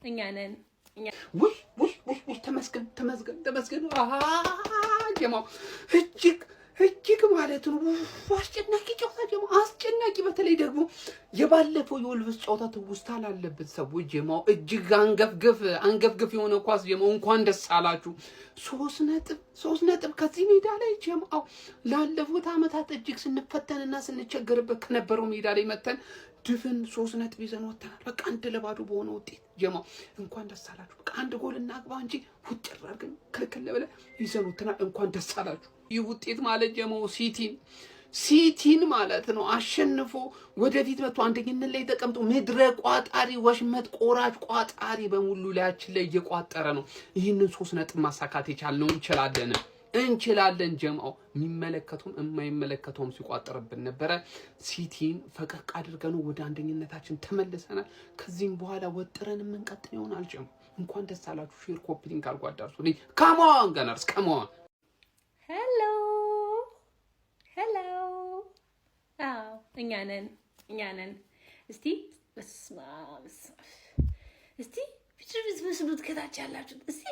እኛ ነን ውይ ተመስገን ጀማው እጅግ ማለት ነው አስጨናቂ ጨዋታ ጀማው አስጨናቂ በተለይ ደግሞ የባለፈው የወልቭስ ጨዋታ ትውስታ ላለበት ሰዎች ጀማው እጅግ አንገፍገፍ የሆነ ኳስ ጀማው እንኳን ደስ አላችሁ 3 ነጥብ ከዚህ ሜዳ ላይ ጀማው ላለፉት አመታት እጅግ ስንፈተንና ስንቸገርበት ከነበረው ሜዳ ላይ መተን ድፍን 3 ነጥብ ይዘን ወጥተናል በቃ አንድ ለባዶ በሆነ ውጤት ጀማው እንኳን ደስ አላችሁ በቃ አንድ ጎል እናግባ እንጂ ውጭ አድርገን ክልክል ብለ ይዘን ወጥተናል እንኳን ደስ አላችሁ ይህ ውጤት ማለት ጀማው ሲቲን ማለት ነው አሸንፎ ወደፊት መጥቶ አንደኝነት ላይ ተቀምጦ ምድረ ቋጣሪ ወሽመጥ ቆራጭ ቋጣሪ በሙሉ ላያችን ላይ እየቋጠረ ነው ይህንን 3 ነጥብ ማሳካት የቻልነው እንችላለን ጀማው የሚመለከቱም የማይመለከቱም ሲቋጠርብን ነበር ሲቲን ፈቀቅ አድርገን ወደ አንደኝነታችን ተመልሰናል ከዚህም በኋላ ወጥረን እንቀጥል ይሆናል ጀማው እንኳን ደስ አላችሁ ሼር ኮፒ ሊንክ አድርጓዳርሱልኝ ካሞን ጋናርስ ካሞን ሄሎ እኛ ነን እስቲ ብስብስብስብት ከታች ያላችሁ እስቲ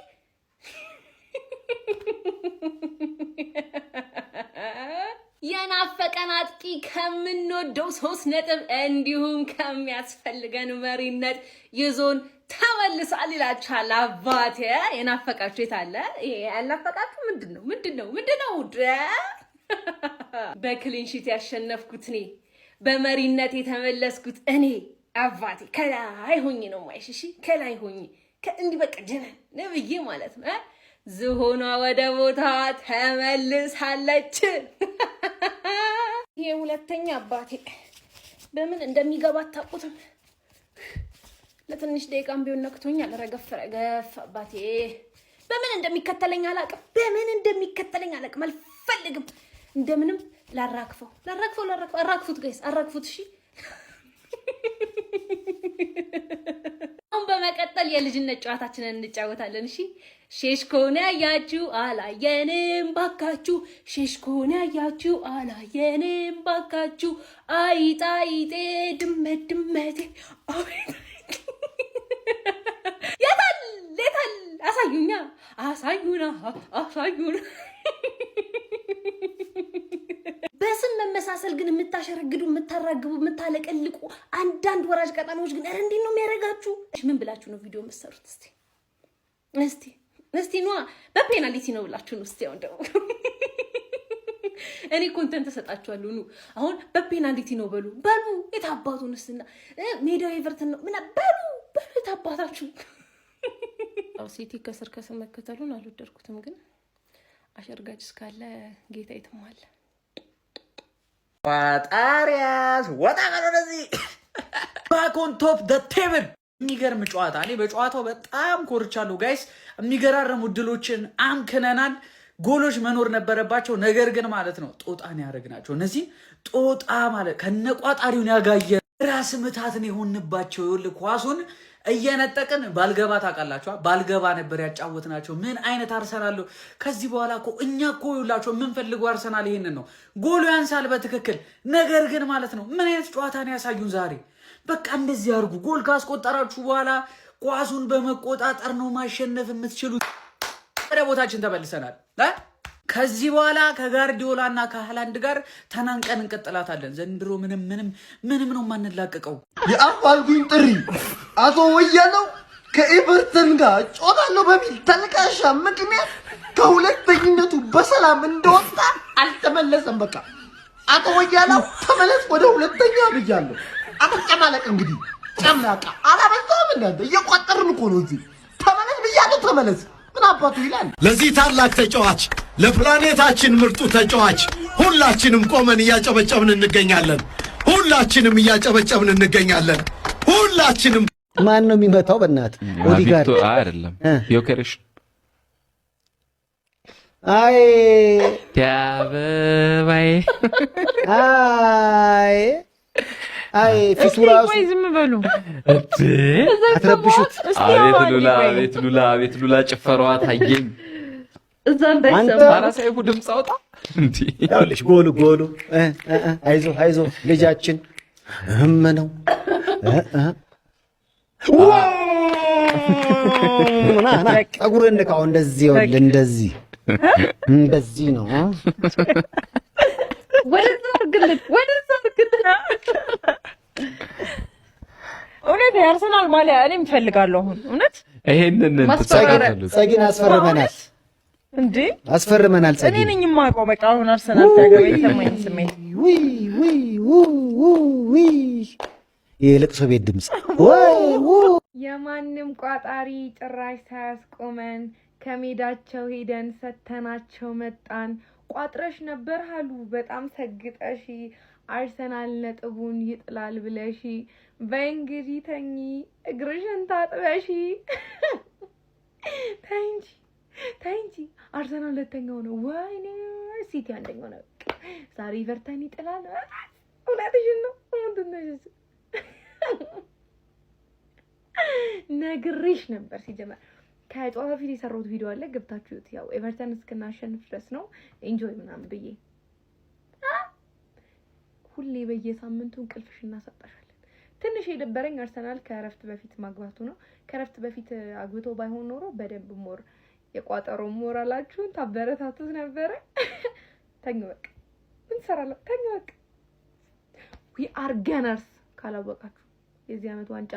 የናፈቀን አጥቂ ከምንወደው 3 ነጥብ እንዲሁም ከሚያስፈልገን መሪነት ይዞን ተመልሷል ይላችኋል አባቴ የናፈቃችሁ የታለ ይሄ ያልናፈቃችሁ ምንድነው በክሊንሺት ያሸነፍኩት እኔ በመሪነት የተመለስኩት እኔ አባቴ ከላይ ሆኜ ነው ማይሽሺ ከላይ ሆኜ እንዲህ በቃ ጀነን ነብዬ ማለት ነው ዝሆኗ ወደ ቦታ ተመልሳለች ይሄ ሁለተኛ አባቴ በምን እንደሚገባ ታውቁትም ለትንሽ ደቂቃም ቢሆን ነክቶኛል ረገፍ አባቴ በምን እንደሚከተለኝ አላውቅም አልፈልግም እንደምንም ላራክፈው ጋይስ አራክፉት እሺ አሁን በመቀጠል የልጅነት ጨዋታችንን እንጫወታለን እሺ ሼሽኮን ያያችሁ አላየንም ባካችሁ ሼሽኮን ያያችሁ አላየንም ባካችሁ አይጣይጤ ድመቴ የታል አሳዩና በስም መመሳሰል ግን የምታሸረግዱ የምታራግቡ የምታለቀልቁ አንዳንድ ወራጅ ቀጣናዎች ግን አረ እንዴት ነው የሚያረጋችሁ ምን ብላችሁ ነው ቪዲዮ መስሩት እስቲ ነው በፔናልቲ ነው ብላችሁ ነው እስቲ አሁን ደግሞ እኔ ኮንተንት ተሰጣችኋለሁ ነው አሁን በፔናልቲ ነው በሉ የታባቱንስና ሜዳው ኤቨርተን ነው ምና በሉ የታባታችሁ ሲቲ ከስር መከተሉን አልወደድኩትም ግን አሸርጋጅ እስካለ ጌታ ይተማል ቋጣሪያስ ወጣ ወደዚህ ባክ ኦን ቶፕ ዘ ቴብል የሚገርም ጨዋታ እኔ በጨዋታው በጣም ኮርቻለሁ ጋይስ የሚገራረሙ ድሎችን አምክነናል ጎሎች መኖር ነበረባቸው ነገር ግን ማለት ነው ጦጣን ያረግናቸው እነዚህ ጦጣ ማለት ከነቋጣሪውን ያጋየ ራስ ምታትን የሆንባቸው ይወል ኳሱን እየነጠቅን ባልገባ ታቃላችሁ ባልገባ ነበር ያጫወትናቸው ምን አይነት አርሰናል ከዚህ በኋላ እኮ እኛ እኮ ይውላችሁ ምን ፈልገው አርሰናል ይሄንን ነው ጎሉ ያንሳል በትክክል ነገር ግን ማለት ነው ምን አይነት ጨዋታ ነው ያሳዩን ዛሬ በቃ እንደዚህ አርጉ ጎል ካስቆጠራችሁ በኋላ ኳሱን በመቆጣጠር ነው ማሸነፍ የምትችሉት ወደ ቦታችን ተመልሰናል ከዚህ በኋላ ከጋርዲዮላና ከሃላንድ ጋር ተናንቀን እንቀጥላታለን ዘንድሮ ምንም ነው ማንላቀቀው የአፋልጉኝ ጥሪ አቶ ወያለው ከኤቨርተን ጋር ጮታለው በሚል ተልካሻ ምክንያት ከሁለተኝነቱ በሰላም እንደወጣ አልተመለሰም በቃ አቶ ወያለው ተመለስ ወደ ሁለተኛ ብያለሁ አትጨማለቅ እንግዲህ ጨማቃ አላበዛም እንዴ እየቆጠርን እኮ ነው እዚህ ተመለስ ብያለሁ ተመለስ ምን አባቱ ይላል ለዚህ ታላቅ ተጫዋች ለፕላኔታችን ምርጡ ተጫዋች ሁላችንም ቆመን እያጨበጨብን እንገኛለን ሁላችንም ማን ነው የሚመታው በእናት ኦዲጋርድ አይደለም ዮኬሬሽ አይ ያበባይ አይ ፊቱ ራሱ ወይ ዝም በሉ አትረብሹት አቤት ሉላ ጭፈራዋ ታየኝ እዛ እንዳይሰማ አራሳይፉ ድምጽ አውጣ እንዴ ያውልሽ ጎሉ አይዞ ልጃችን ነው ፀጉርን ንካው እንደዚህ ይኸውልህ እንደዚህ ነው ወደዛ አድርግልኝ እውነት የአርሰናል ማሊያ እኔም እፈልጋለሁ አሁን እውነት ይሄንን ጸጊን አስፈርመናል እንዴ አስፈርመናል ጸጊ እኔ ነኝ የማውቀው በቃ አሁን አርሰናል ታገበ የተማኝ ስሜት የለቅሶ ቤት ድምጽ የማንም ቋጣሪ ጭራሽ ሳያስቆመን ከሜዳቸው ሄደን ሰተናቸው መጣን ቋጥረሽ ነበር አሉ በጣም ሰግጠሽ አርሰናል ነጥቡን ይጥላል ብለሽ በእንግዲህ ተኚ እግርሽን ታጥበሽ ታንጂ አርሰናል ሁለተኛው ነው ወይኔ ሲቲ አንደኛው ነው ዛሬ ኤቨርተን ይጥላል እውነትሽን ነው ምንድነው ነግሬሽ ነበር ሲጀመር ከጨዋታ ፊት የሰራሁት ቪዲዮ አለ ገብታችሁት ያው ኤቨርተን እስከናሸንፍ ድረስ ነው ኢንጆይ ምናምን ብዬ ሁሌ በየሳምንቱ እንቅልፍሽ እናሰጣሻለን ትንሽ የደበረኝ አርሰናል ከረፍት በፊት ማግባቱ ነው ከረፍት በፊት አግብቶ ባይሆን ኖሮ በደንብ ሞር የቋጠሮ ሞራላችሁን ታበረታቱት ነበር ተኙ በቃ ምን ሰራለው ተኙ በቃ we are gunners ካላወቃችሁ የዚህ አመት ዋንጫ